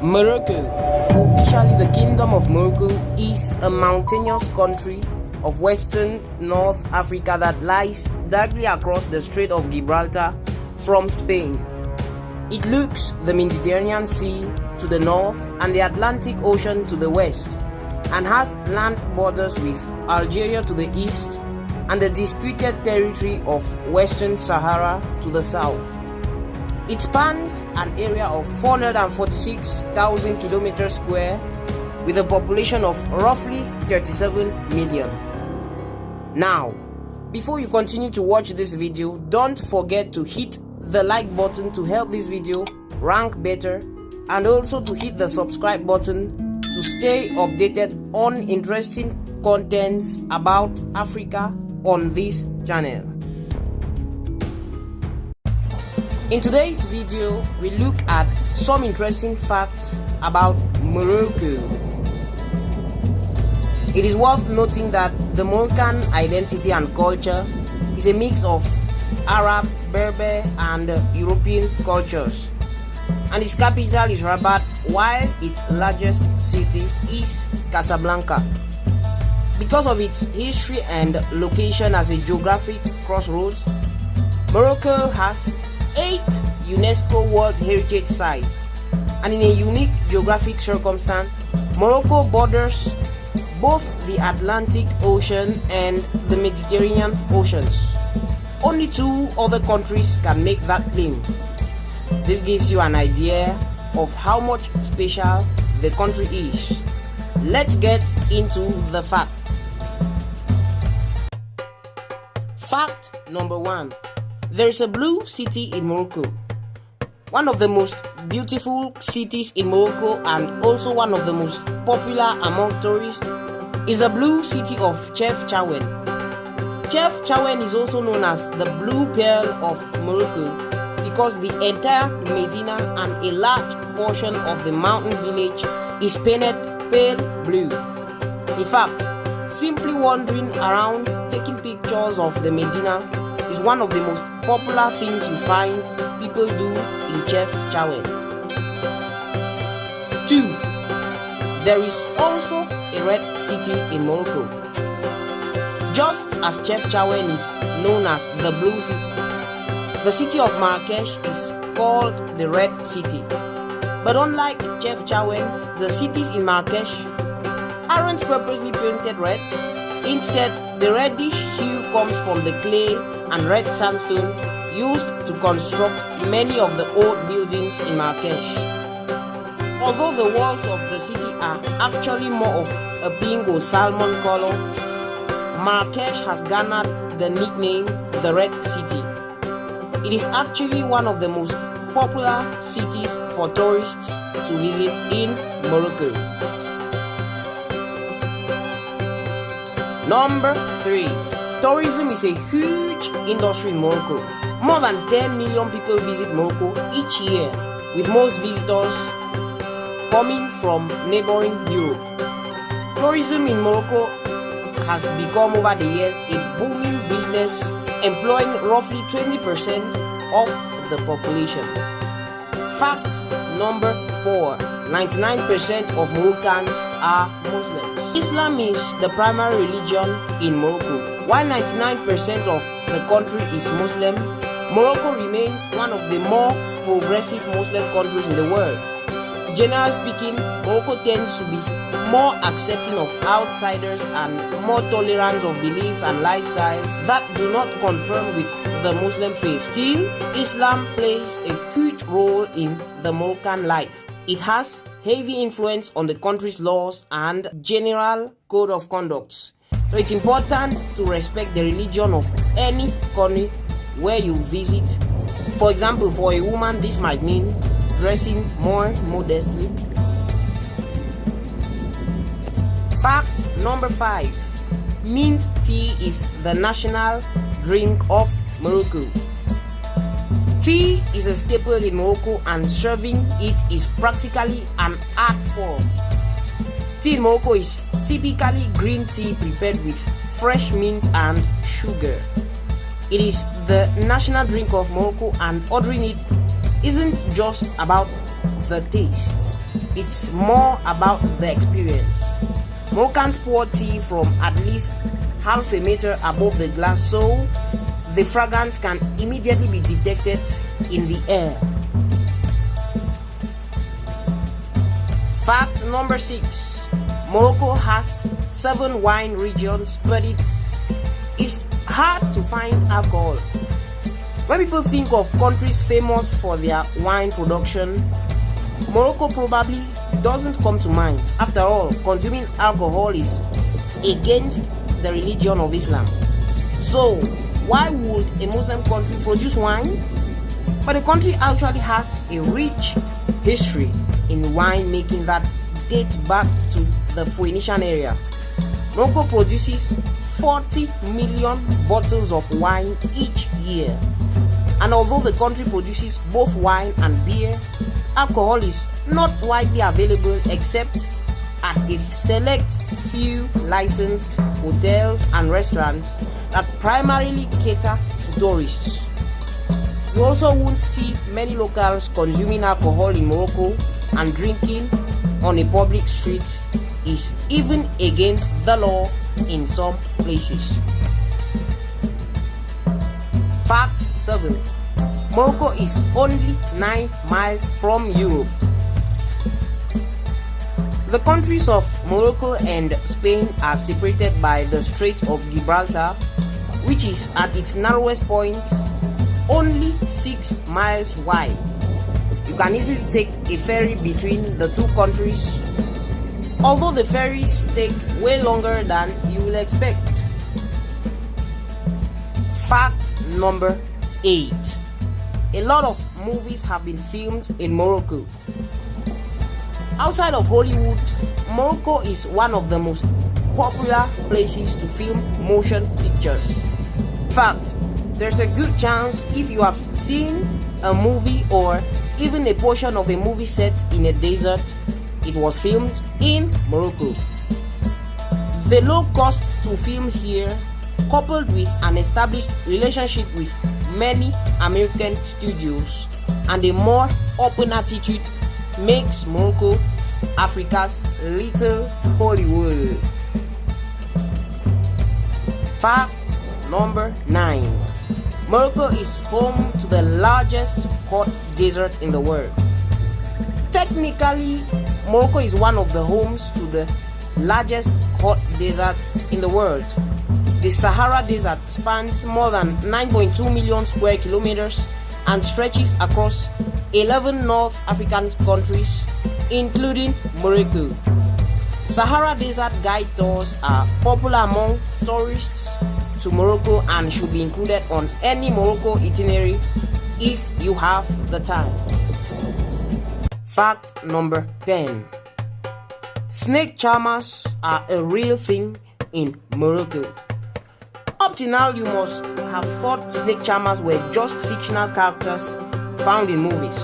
Morocco, officially the Kingdom of Morocco, is a mountainous country of western North Africa that lies directly across the Strait of Gibraltar from Spain. It looks the Mediterranean Sea to the north and the Atlantic Ocean to the west, and has land borders with Algeria to the east and the disputed territory of Western Sahara to the south. It spans an area of 446,000 kilometers square with a population of roughly 37 million. Now, before you continue to watch this video, don't forget to hit the like button to help this video rank better, and also to hit the subscribe button to stay updated on interesting contents about Africa on this channel. In today's video, we look at some interesting facts about Morocco. It is worth noting that the Moroccan identity and culture is a mix of Arab, Berber and European cultures, and its capital is Rabat, while its largest city is Casablanca. Because of its history and location as a geographic crossroads, Morocco has 8 UNESCO World Heritage Sites, and in a unique geographic circumstance, Morocco borders both the Atlantic Ocean and the Mediterranean Oceans. Only 2 other countries can make that claim. This gives you an idea of how much special the country is. Let's get into the fact. Fact number 1. There is a blue city in Morocco. One of the most beautiful cities in Morocco, and also one of the most popular among tourists, is the blue city of Chefchaouen. Chefchaouen is also known as the Blue Pearl of Morocco because the entire Medina and a large portion of the mountain village is painted pale blue. In fact, simply wandering around taking pictures of the Medina is one of the most popular things you find people do in Chefchaouen. 2. There is also a red city in Morocco. Just as Chefchaouen is known as the Blue City, the city of Marrakesh is called the Red City. But unlike Chefchaouen, the cities in Marrakesh aren't purposely painted red. Instead, the reddish hue comes from the clay and red sandstone used to construct many of the old buildings in Marrakesh. Although the walls of the city are actually more of a pink or salmon color, Marrakesh has garnered the nickname the Red City. It is actually one of the most popular cities for tourists to visit in Morocco. Number 3. Tourism is a huge industry in Morocco. More than 10 million people visit Morocco each year, with most visitors coming from neighboring Europe. Tourism in Morocco has become over the years a booming business, employing roughly 20% of the population. Fact number 4. 99% of Moroccans are Muslims. Islam is the primary religion in Morocco. While 99% of the country is Muslim, Morocco remains one of the more progressive Muslim countries in the world. Generally speaking, Morocco tends to be more accepting of outsiders and more tolerant of beliefs and lifestyles that do not conform with the Muslim faith. Still, Islam plays a huge role in the Moroccan life. It has heavy influence on the country's laws and general code of conduct. So it's important to respect the religion of any country where you visit. For example, for a woman, this might mean dressing more modestly. Fact number 5. Mint tea is the national drink of Morocco. Tea is a staple in Morocco, and serving it is practically an art form. Tea in Morocco is typically green tea prepared with fresh mint and sugar. It is the national drink of Morocco, and ordering it isn't just about the taste. it's more about the experience. Moroccans pour tea from at least half a meter above the glass so the fragrance can immediately be detected in the air. Fact number 6. Morocco has 7 wine regions, but it's hard to find alcohol. When people think of countries famous for their wine production, Morocco probably doesn't come to mind. After all, consuming alcohol is against the religion of Islam. So, why would a Muslim country produce wine? But the country actually has a rich history in wine making that dates back to the Phoenician area. Morocco produces 40 million bottles of wine each year. And although the country produces both wine and beer, alcohol is not widely available except at a select few licensed hotels and restaurants that primarily cater to tourists. You also won't see many locals consuming alcohol in Morocco, and drinking on a public street is even against the law in some places. Fact 7. Morocco is only 9 miles from Europe. The countries of Morocco and Spain are separated by the Strait of Gibraltar, which is at its narrowest point only 6 miles wide. You can easily take a ferry between the two countries, although the ferries take way longer than you will expect. Fact number 8. A lot of movies have been filmed in Morocco. Outside of Hollywood, Morocco is one of the most popular places to film motion pictures. In fact, there's a good chance if you have seen a movie or even a portion of a movie set in a desert, it was filmed in Morocco. The low cost to film here, coupled with an established relationship with many American studios and a more open attitude, makes Morocco Africa's little Hollywood. Fact number 9. Morocco is home to the largest hot desert in the world. Technically, Morocco is one of the homes to the largest hot deserts in the world. The Sahara Desert spans more than 9.2 million square kilometers and stretches across 11 North African countries, including Morocco. Sahara Desert guide tours are popular among tourists to Morocco and should be included on any Morocco itinerary if you have the time. Fact number 10. Snake charmers are a real thing in Morocco. Up till now, you must have thought snake charmers were just fictional characters found in movies.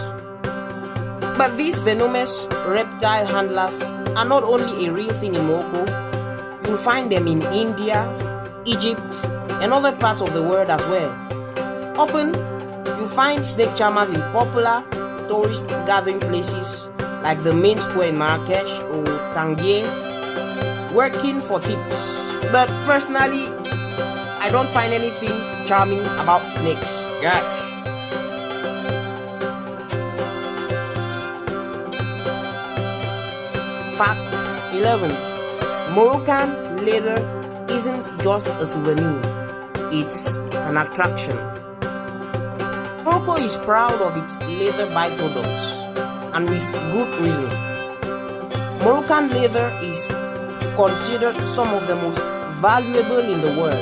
But these venomous reptile handlers are not only a real thing in Morocco. You'll find them in India, Egypt, and other parts of the world as well. Often, you find snake charmers in popular tourist gathering places like the main square in Marrakesh or Tangier, working for tips. But personally, I don't find anything charming about snakes. Gosh. Fact 11. Moroccan leather isn't just a souvenir, it's an attraction. Morocco is proud of its leather byproducts, and with good reason. Moroccan leather is considered some of the most valuable in the world,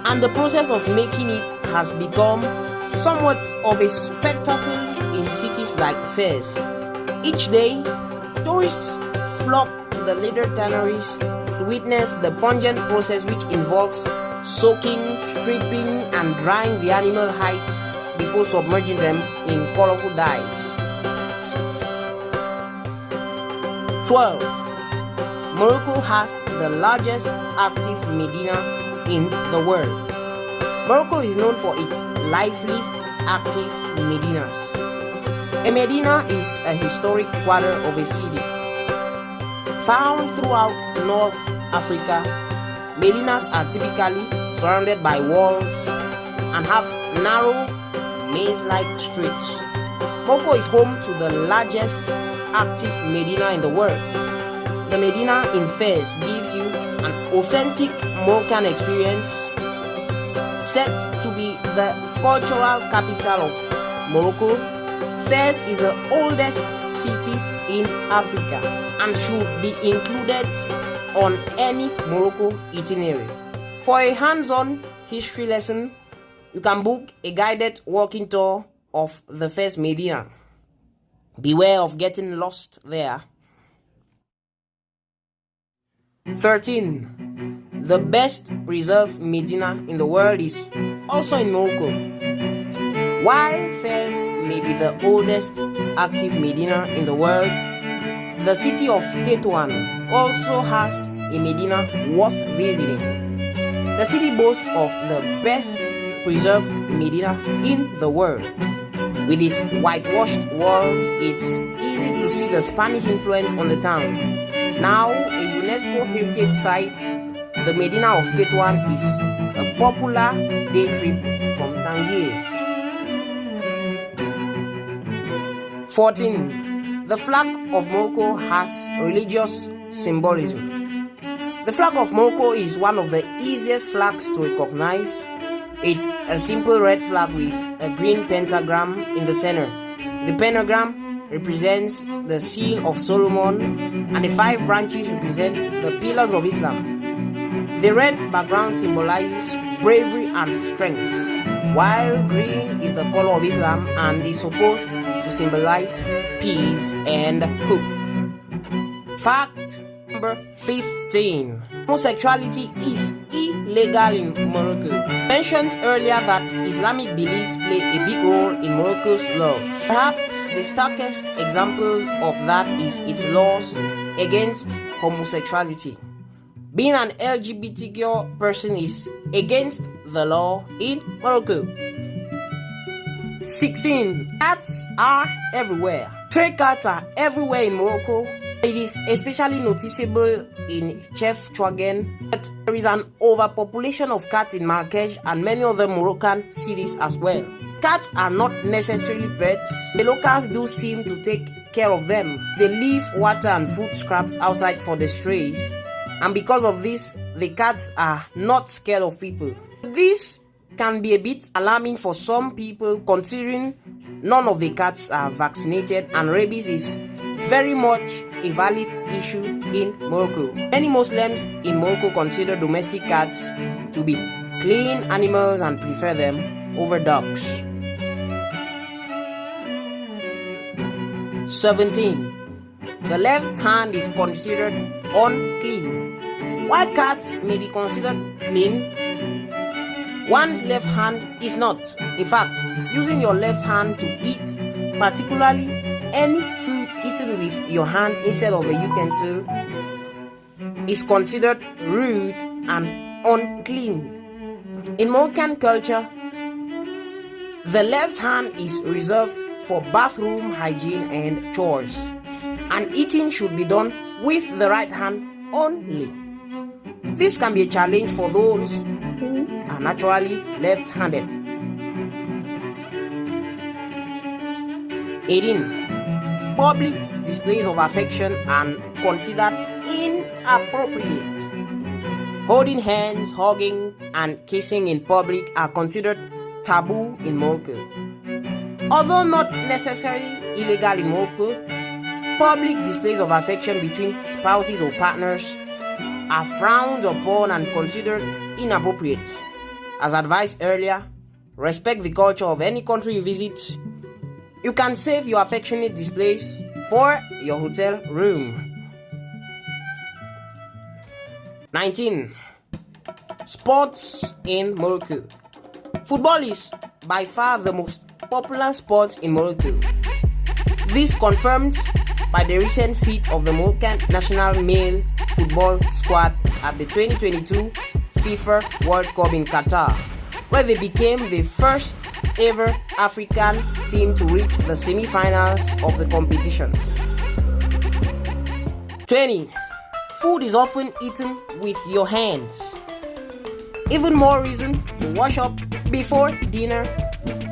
and the process of making it has become somewhat of a spectacle in cities like Fez. Each day, tourists flock to the leather tanneries to witness the pungent process which involves soaking, stripping, and drying the animal hides before submerging them in colorful dyes. 12. Morocco has the largest active medina in the world. Morocco is known for its lively, active medinas. A medina is a historic quarter of a city. Found throughout North Africa, medinas are typically surrounded by walls and have narrow, maze-like streets. Morocco is home to the largest active medina in the world. The Medina in Fez gives you an authentic Moroccan experience, said to be the cultural capital of Morocco. Fez is the oldest city in Africa and should be included on any Morocco itinerary. For a hands-on history lesson, you can book a guided walking tour of the Fez Medina. Beware of getting lost there. 13. The best preserved medina in the world is also in Morocco. While Fez may be the oldest active medina in the world, the city of Tétouan also has a medina worth visiting. The city boasts of the best preserved medina in the world. With its whitewashed walls, it's easy to see the Spanish influence on the town. Now a UNESCO heritage site, the Medina of Tétouan is a popular day trip from Tangier. 14. The flag of Morocco has religious symbolism. The flag of Morocco is one of the easiest flags to recognize. It's a simple red flag with a green pentagram in the center. The pentagram represents the seal of Solomon, and the 5 branches represent the pillars of Islam. The red background symbolizes bravery and strength, while green is the color of Islam and is supposed to symbolize peace and hope. Fact number 15. Homosexuality is illegal in Morocco. Mentioned earlier that Islamic beliefs play a big role in Morocco's laws. Perhaps the starkest examples of that is its laws against homosexuality. Being an LGBTQ person is against the law in Morocco. 16. Cats are everywhere. Stray cats are everywhere in Morocco. It is especially noticeable in Chefchaouen, but there is an overpopulation of cats in Marrakech and many other Moroccan cities as well. Cats are not necessarily pets. The locals do seem to take care of them. They leave water and food scraps outside for the strays, and because of this, the cats are not scared of people. This can be a bit alarming for some people, considering none of the cats are vaccinated and rabies is very much a valid issue in Morocco. Many Muslims in Morocco consider domestic cats to be clean animals and prefer them over dogs. 17. The left hand is considered unclean. While cats may be considered clean, one's left hand is not. In fact, using your left hand to eat, particularly any food eaten with your hand instead of a utensil, is considered rude and unclean. In Moroccan culture, the left hand is reserved for bathroom hygiene and chores, and eating should be done with the right hand only. This can be a challenge for those who are naturally left-handed. 18. Public displays of affection are considered inappropriate. Holding hands, hugging, and kissing in public are considered taboo in Morocco. Although not necessarily illegal in Morocco, public displays of affection between spouses or partners are frowned upon and considered inappropriate. As advised earlier, respect the culture of any country you visit. You can save your affectionate displays for your hotel room. 19. Sports in Morocco. Football is by far the most popular sport in Morocco. This confirmed by the recent feat of the Moroccan national male football squad at the 2022 FIFA World Cup in Qatar. where they became the first ever African team to reach the semi-finals of the competition. 20. Food is often eaten with your hands. Even more reason to wash up before dinner.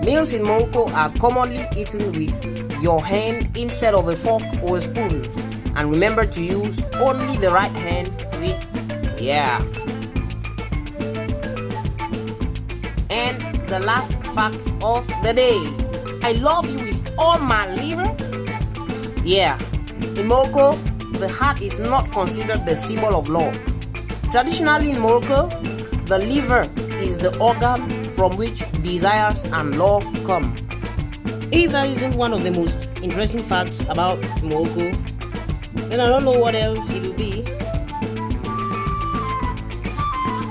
Meals in Morocco are commonly eaten with your hand instead of a fork or a spoon. And remember to use only the right hand to eat. Yeah. And the last fact of the day. I love you with all my liver. Yeah. In Morocco, the heart is not considered the symbol of love. Traditionally in Morocco, the liver is the organ from which desires and love come. If that isn't one of the most interesting facts about Morocco, then I don't know what else it will be.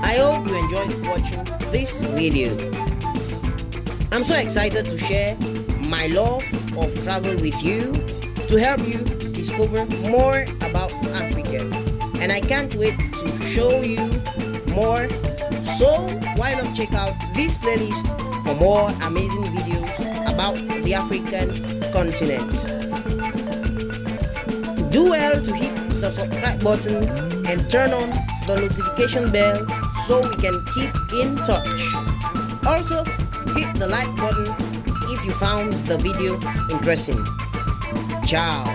I hope you enjoyed watching this video. I'm so excited to share my love of travel with you to help you discover more about Africa. And I can't wait to show you more. So why not check out this playlist for more amazing videos about the African continent. Do well to hit the subscribe button and turn on the notification bell so we can keep in touch. Also, hit the like button if you found the video interesting. Ciao.